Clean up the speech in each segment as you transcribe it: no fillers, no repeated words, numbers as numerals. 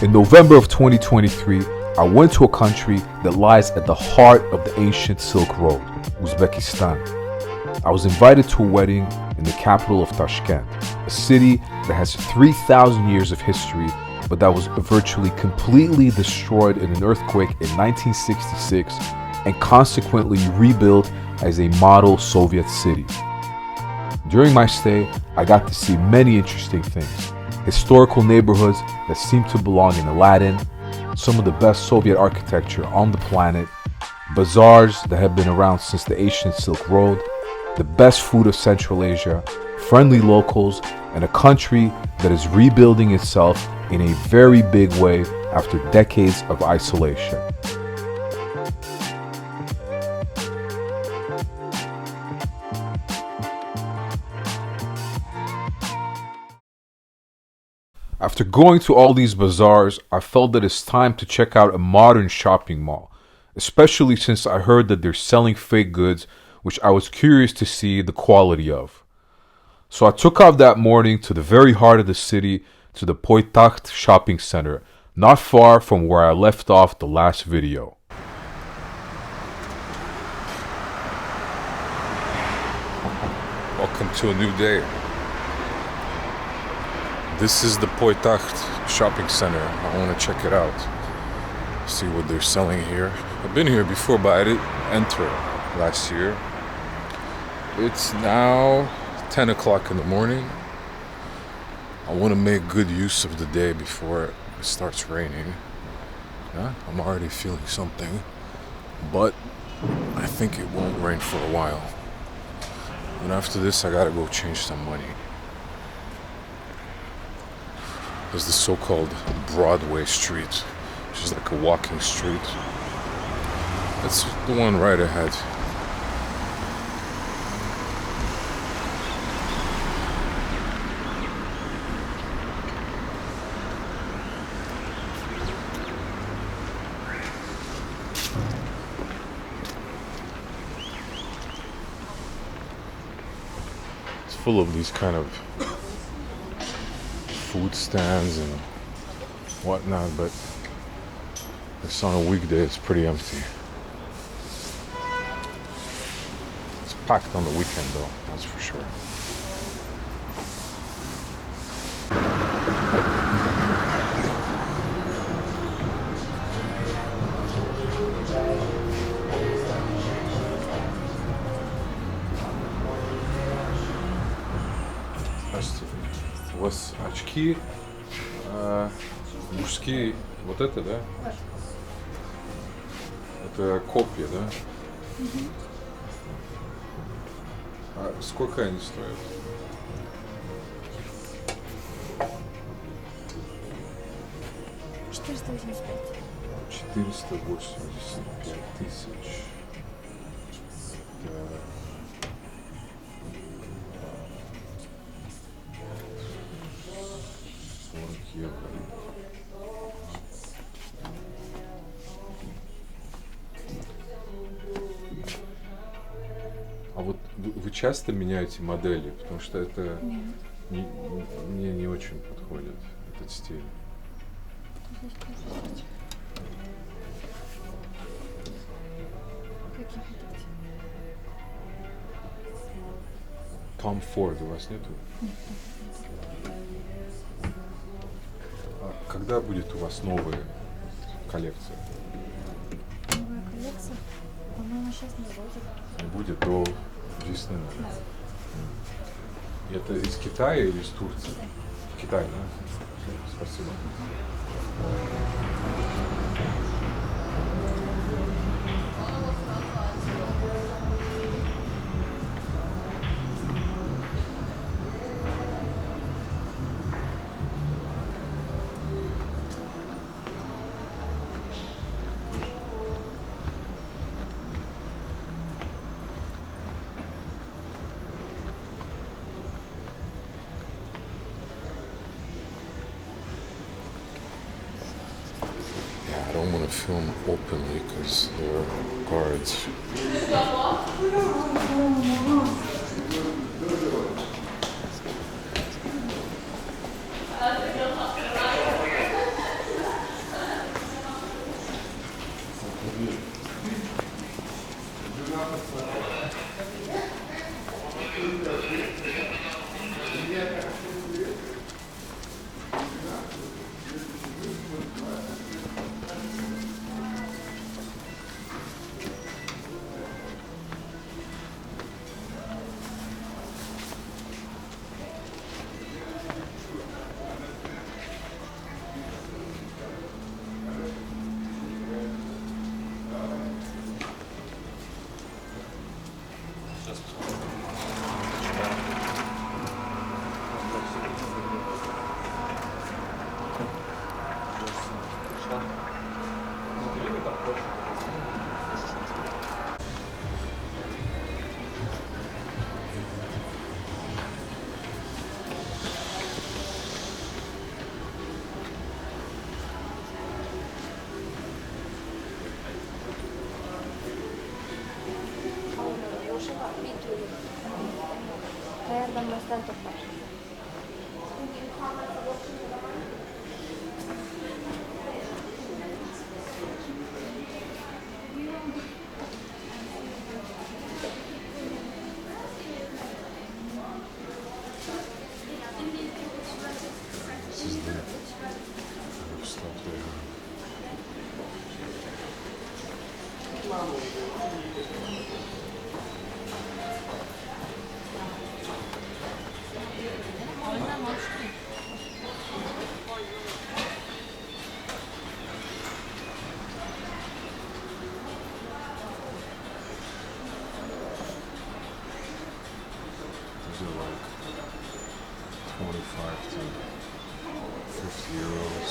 In November of 2023, I went to a country that lies at the heart of the ancient Silk Road, Uzbekistan. I was invited to a wedding in the capital of Tashkent, a city that has 3,000 years of history, but that was virtually completely destroyed in an earthquake in 1966 and consequently rebuilt as a model Soviet city. During my stay, I got to see many interesting things. Historical neighborhoods that seem to belong in Aladdin, some of the best Soviet architecture on the planet, bazaars that have been around since the ancient Silk Road, the best food of Central Asia, friendly locals, and a country that is rebuilding itself in a very big way after decades of isolation. After going to all these bazaars, I felt that it's time to check out a modern shopping mall, especially since I heard that they're selling fake goods, which I was curious to see the quality of. So I took off that morning to the very heart of the city, to the Poytakht shopping center, not far from where I left off the last video. Welcome to a new day. This is the Poytakht shopping center. I want to check it out. See what they're selling here. I've been here before, but I didn't enter last year. It's now 10 o'clock in the morning. I want to make good use of the day before it starts raining. Yeah, I'm already feeling something, but I think it won't rain for a while. And after this, I gotta go change some money. There's the so-called Broadway street, which is like a walking street. That's the one right ahead. It's full of these kind of food stands and whatnot, but it's on a weekday, it's pretty empty. It's packed on the weekend though, that's for sure. У вас очки мужские, вот это, да? Это копья, да? А сколько они стоят? 485 тысяч. Да. 40 евро. А вот вы часто меняете модели, потому что это мне не очень подходит, этот стиль. Tom Ford у вас нету? А когда будет у вас новая коллекция? Новая коллекция? По-моему, сейчас не будет. Не будет до весны. Это из Китая или из Турции? Китай, да? Спасибо. I don't want to film openly because there are guards. This is the kind of stuff they have. These are like 25 to 50 euros.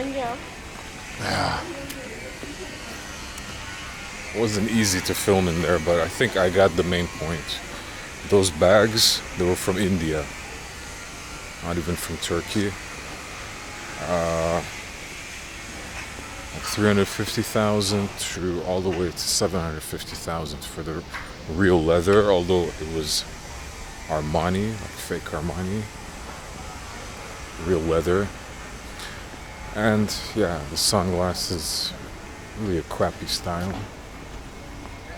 Yeah. It wasn't easy to film in there, but I think I got the main point. Those bags, they were from India, not even from Turkey. Like 350,000 to all the way to 750,000 for the real leather, although it was Armani, like fake Armani, real leather. And yeah, the sunglasses, really a crappy style,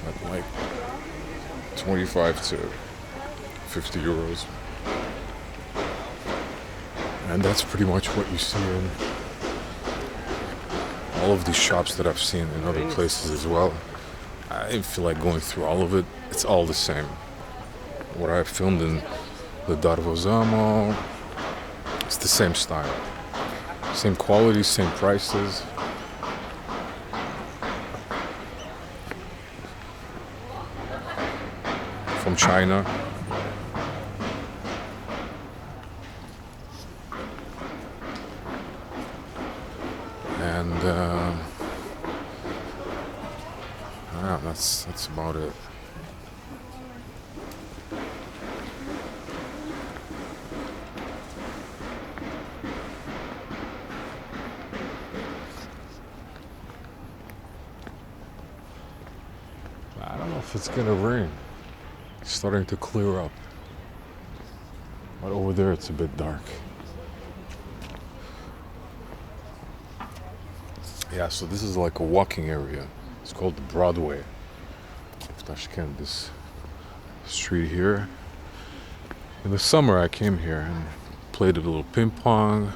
but like 25 to 50 euros. And that's pretty much what you see in all of these shops that I've seen in other places as well. I didn't feel like going through all of it. It's all the same. What I filmed in the Darvozamo, it's the same style. Same quality, same prices. From China. And yeah, that's about it. I don't know if it's gonna rain. It's starting to clear up. But over there it's a bit dark. Yeah, so this is like a walking area. It's called the Broadway of Tashkent, this street here. In the summer I came here and played a little ping pong.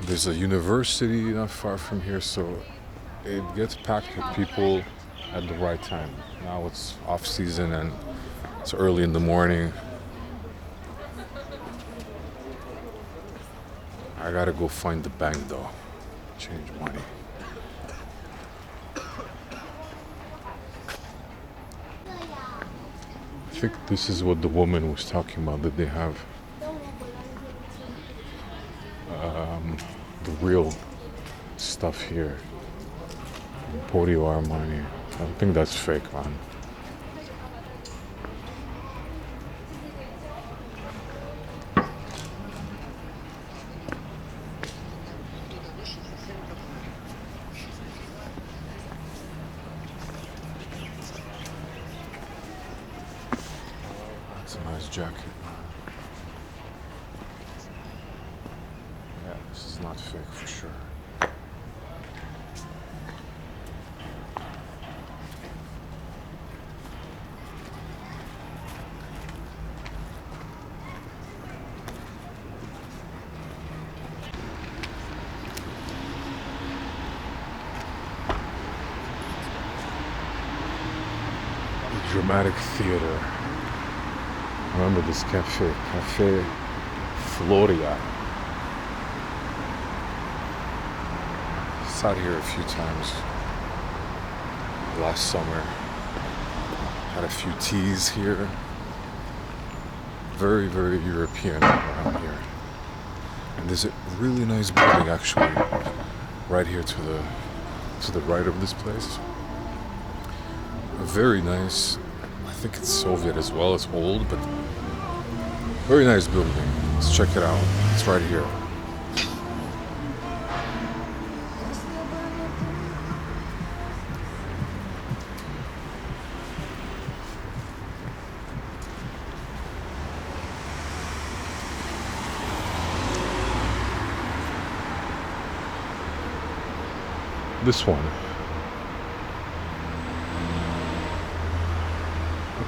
There's a university not far from here, so it gets packed with people at the right time. Now it's off season and it's early in the morning. I gotta go find the bank though. Change money. I think this is what the woman was talking about, that they have the real stuff here. Emporio Armani. I don't think that's fake, man. That's a nice jacket. Yeah, this is not fake for sure. Dramatic theater. Remember this cafe, Cafe Floria. Sat here a few times last summer. Had a few teas here. Very, very European around here. And there's a really nice building actually right here to the right of this place. A very nice, I think it's Soviet as well. It's old, but very nice building. Let's check it out. It's right here. This one.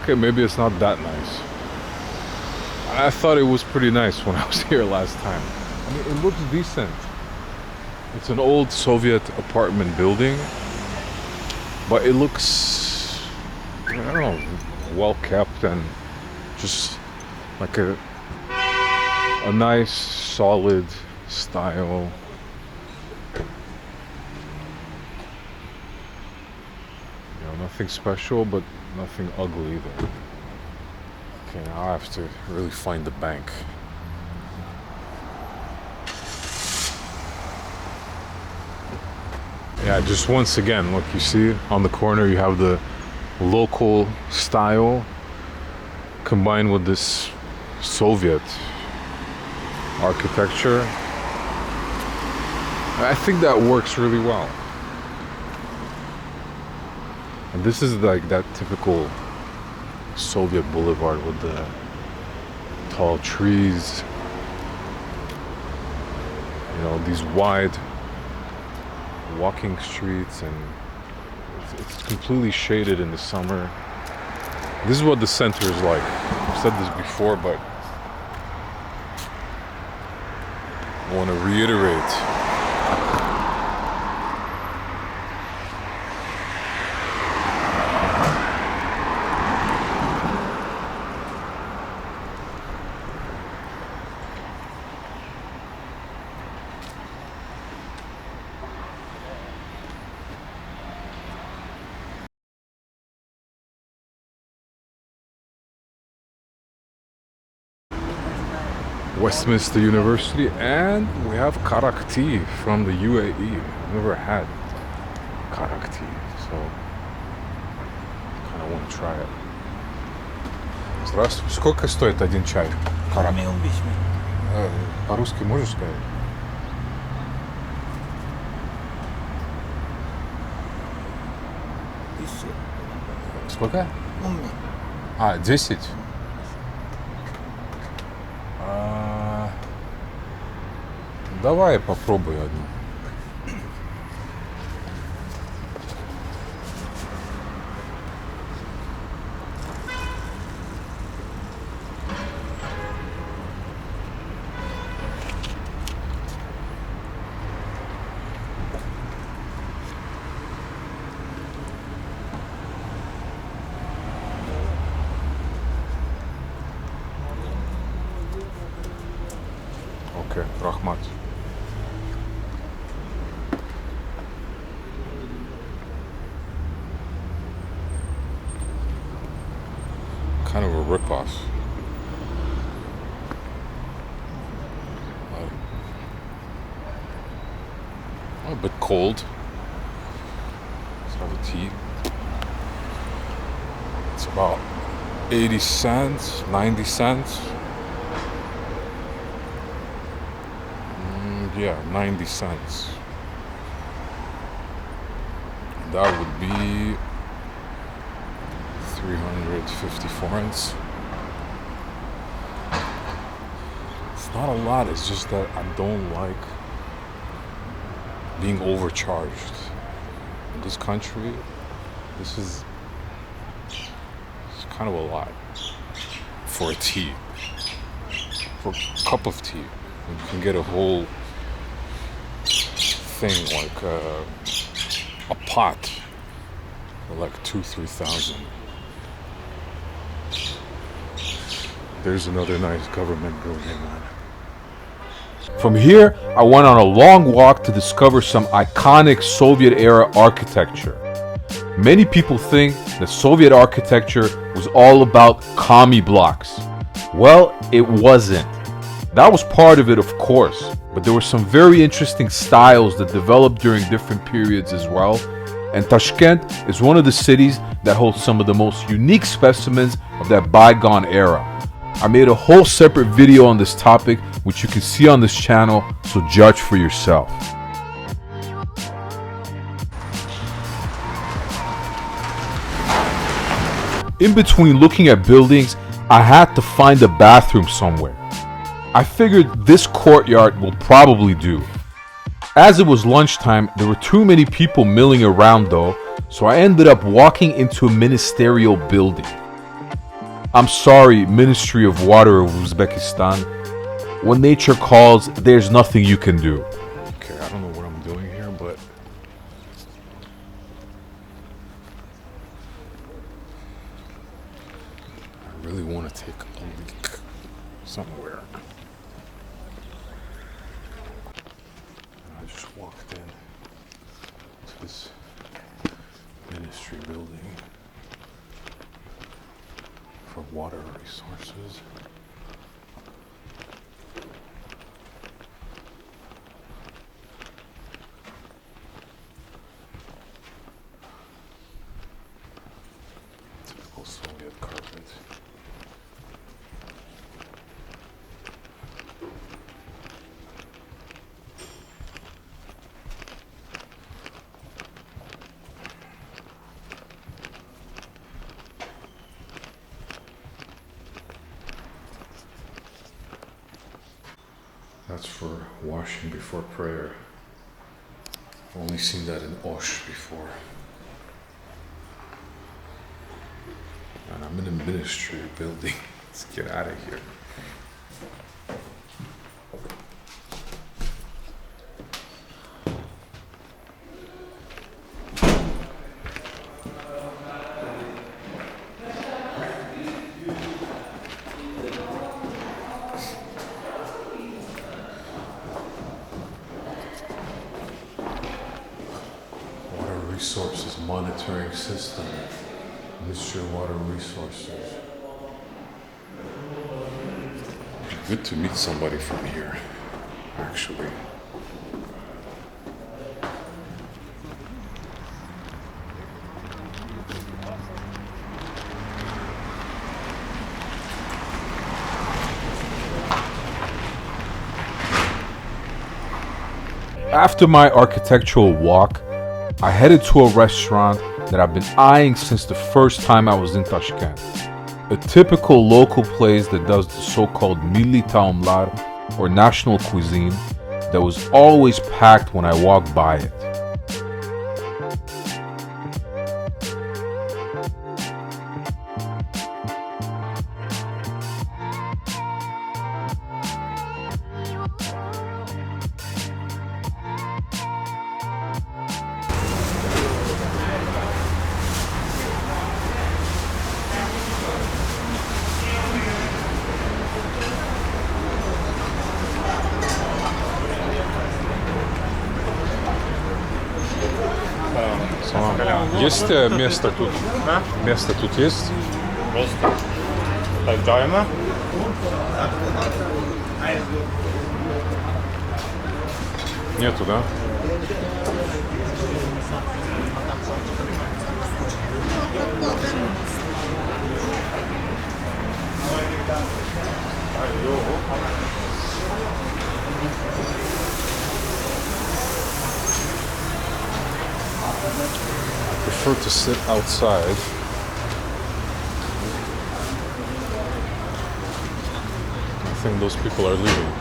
Okay, maybe it's not that nice. I thought it was pretty nice when I was here last time. I mean, it looks decent. It's an old Soviet apartment building, but it looks, I don't know, well kept and just like a nice, solid style. Nothing special, but nothing ugly either. Okay, now I have to really find the bank. Yeah, just once again, look, you see on the corner you have the local style combined with this Soviet architecture. I think that works really well. And this is like that typical Soviet boulevard with the tall trees, you know, these wide walking streets, and it's completely shaded in the summer. This is what the center is like. I've said this before, but I want to reiterate. Westminster University, and we have karak tea from the UAE. Never had karak tea, so kind of want to try it. Здравствуй. Сколько стоит один чай? Карак. По-русски можешь сказать? Сколько? 10? Давай попробуй одну. Окей, рахмат. Kind of a rip-off. A bit cold. Let's have a tea. It's about 80 cents, 90 cents. Yeah, 90 cents. That would be 350 forints. It's not a lot, it's just that I don't like being overcharged. In this country, it's kind of a lot for a tea. For a cup of tea. You can get a whole thing, like a pot for like 2,000-3,000. There's another nice government building. From here, I went on a long walk to discover some iconic Soviet-era architecture. Many people think that Soviet architecture was all about commie blocks. Well, it wasn't. That was part of it, of course, but there were some very interesting styles that developed during different periods as well. And Tashkent is one of the cities that holds some of the most unique specimens of that bygone era. I made a whole separate video on this topic, which you can see on this channel, so judge for yourself. In between looking at buildings, I had to find a bathroom somewhere. I figured this courtyard will probably do. As it was lunchtime, there were too many people milling around though, so I ended up walking into a ministerial building. I'm sorry, Ministry of Water of Uzbekistan. When nature calls, there's nothing you can do. Okay, I don't know what I'm doing here, but I really want to take a leak somewhere. I just walked in to this ministry building for water resources. Typical Soviet carpet. That's for washing before prayer. I've only seen that in Osh before. And I'm in a ministry building. Let's get out of here. Resources monitoring system, Ministry of Water Resources. Good to meet somebody from here, actually. After my architectural walk, I headed to a restaurant that I've been eyeing since the first time I was in Tashkent. A typical local place that does the so-called milli taomlar, or national cuisine, that was always packed when I walked by it. Есть место тут? Да? Место тут есть? Место. Жайма? Нету, да? I prefer to sit outside. I think those people are leaving.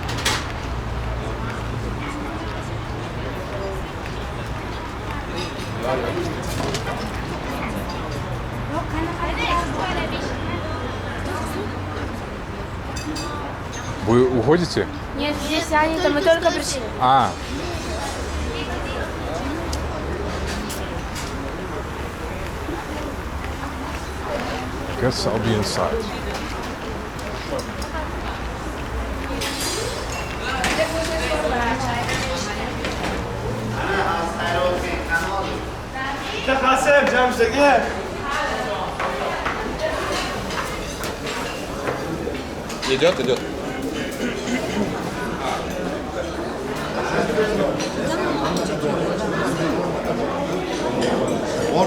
Вы уходите? Нет, здесь занято, мы только пришли. А. I guess I'll be inside. Идет, идет.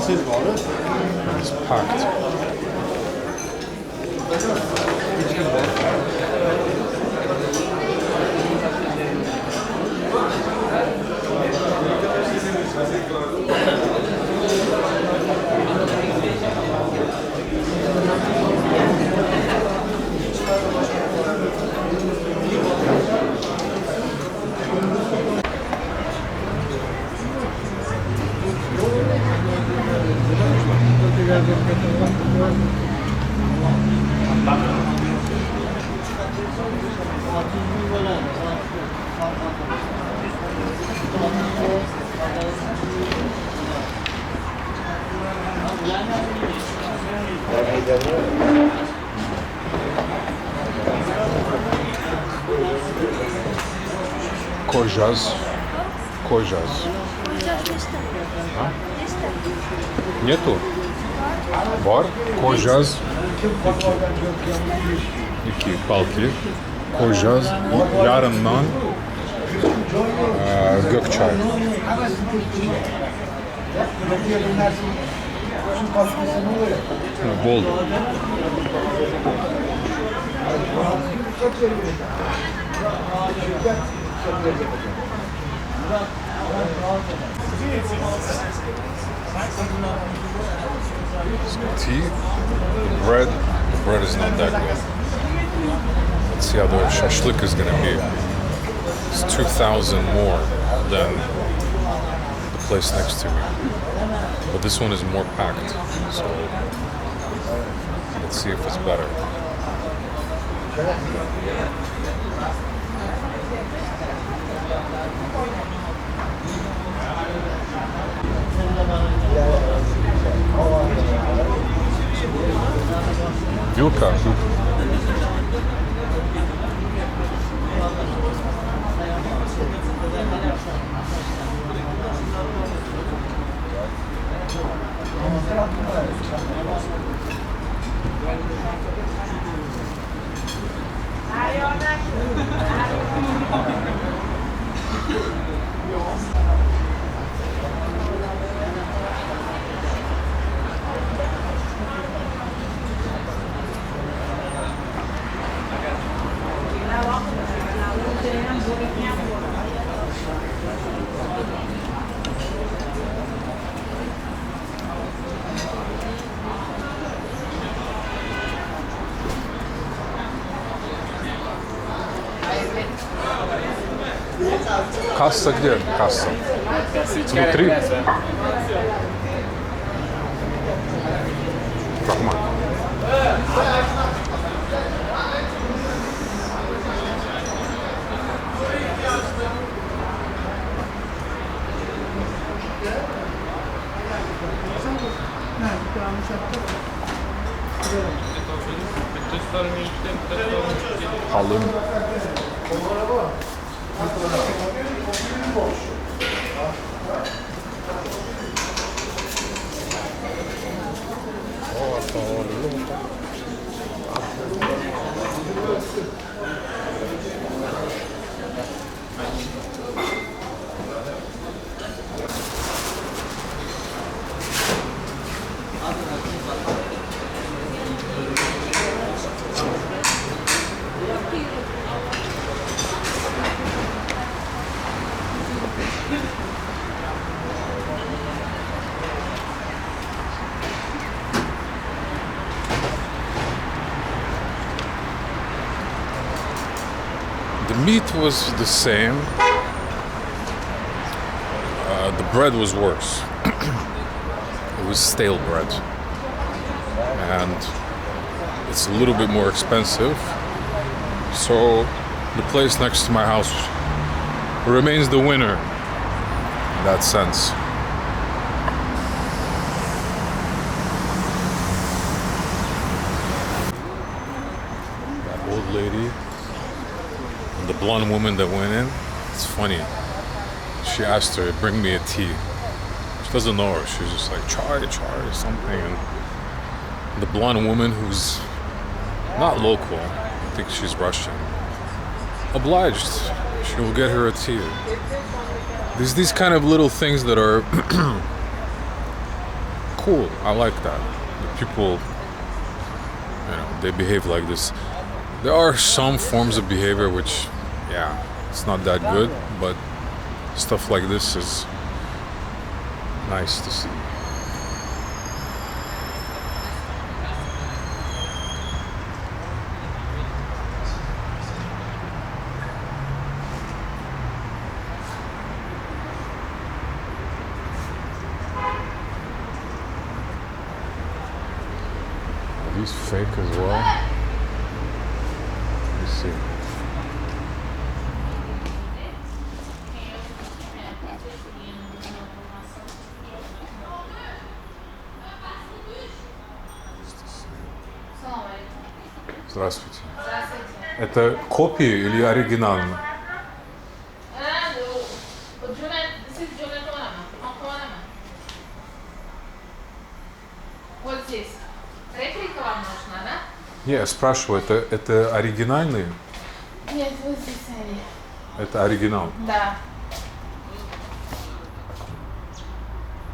It's packed. Koyacağız. Koyacağız. Нету? Var. Koyacağız. İki palki. Koyacağız. Yarından Gökçay. Bol. Tea, bread. The bread is not that good. Let's see how the shashlik is gonna be. It's 2,000 more than the place next to me. But this one is more packed, so let's see if it's better. Вилка. Касса где? Касса. Внутри? Рахман. Halım. The meat was the same. The bread was worse. It was stale bread. And it's a little bit more expensive. So the place next to my house remains the winner in that sense. That old lady and the blonde woman that went in, it's funny. She asked her, bring me a tea. She doesn't know her. She's just like, chai, something. And the blonde woman, who's not local, I think she's Russian, obliged. She will get her a tea. There's these kind of little things that are cool. I like that. The people, they behave like this. There are some forms of behavior which, it's not that good, but stuff like this is nice to see. Are these fake as well? Let me see. Здравствуйте. Это копии или оригинально? Вот здесь. Реплика вам нужна, да? Я спрашиваю, это оригинальные? Нет, вот здесь они. Это оригинал? Да.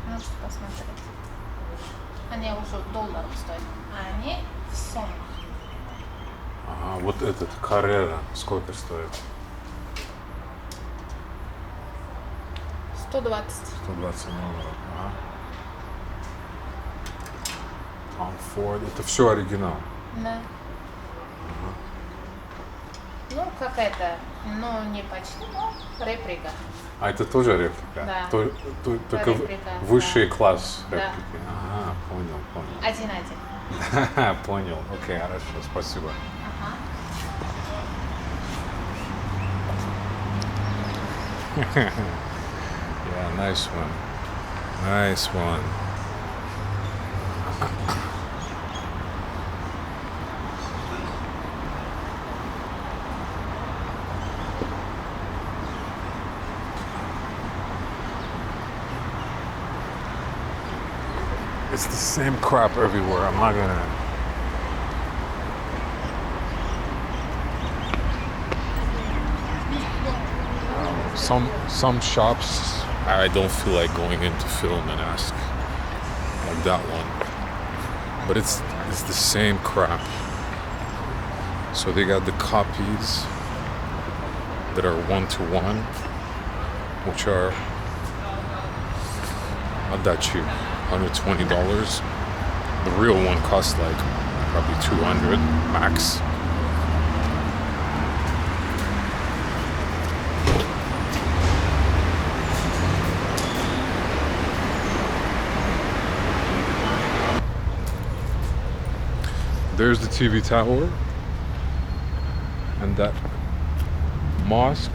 Можете посмотреть. Они уже долларов стоят. А они в суммах. Ага, вот этот Carrera сколько стоит? 120. 120 долларов. Ага. Ford. Это все оригинал. Да. Ну, какая-то, ну, не почти, но реплика. А это тоже реплика? Да. Только Реплика, высший да. класс Да. реплики. Ага, понял. Один-один. Понял. Окей, хорошо, спасибо. Ага. Yeah, nice one. Nice one. It's the same crap everywhere. I'm not gonna. Some shops I don't feel like going in to film and ask, like that one. But it's the same crap. So they got the copies that are 1-to-1, which are not that cheap, $120. The real one costs like probably 200 max. There's the TV tower and that mosque.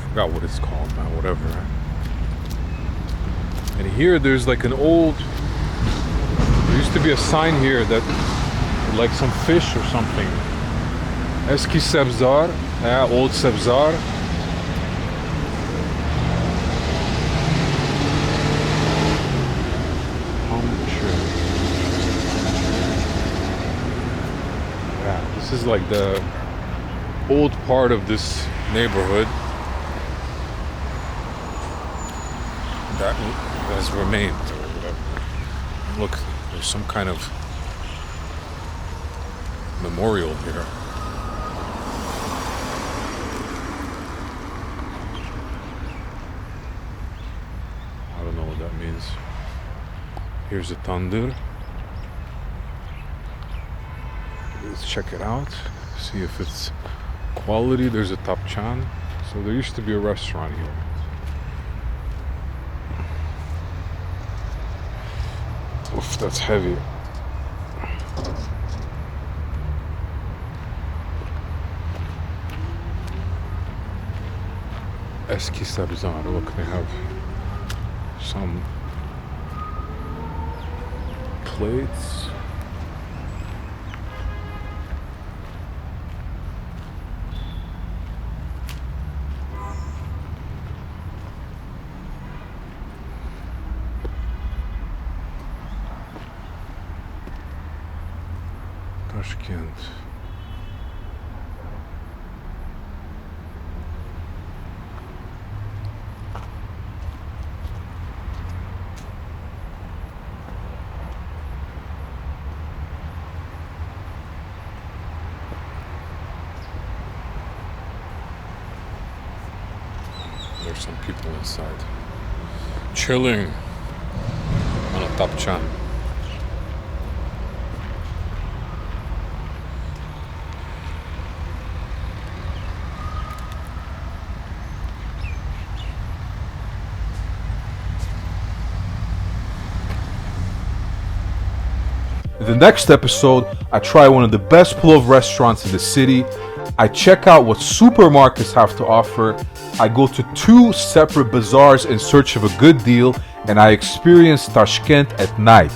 Forgot what it's called now, whatever. And here there's like an old, there used to be a sign here that like some fish or something. Eski Sebzor, old Sebzor. This is like the old part of this neighborhood that has remained or whatever. Look, there's some kind of memorial here. I don't know what that means. Here's a tandoor. Let's check it out, see if it's quality. There's a tapchan. So there used to be a restaurant here. Oof, that's heavy. Eski Sebzor. Look, they have some plates. Tashkent. there's some people inside. Chilling on a tapchan. In the next episode, I try one of the best plov restaurants in the city. I check out what supermarkets have to offer. I go to 2 separate bazaars in search of a good deal, and I experience Tashkent at night.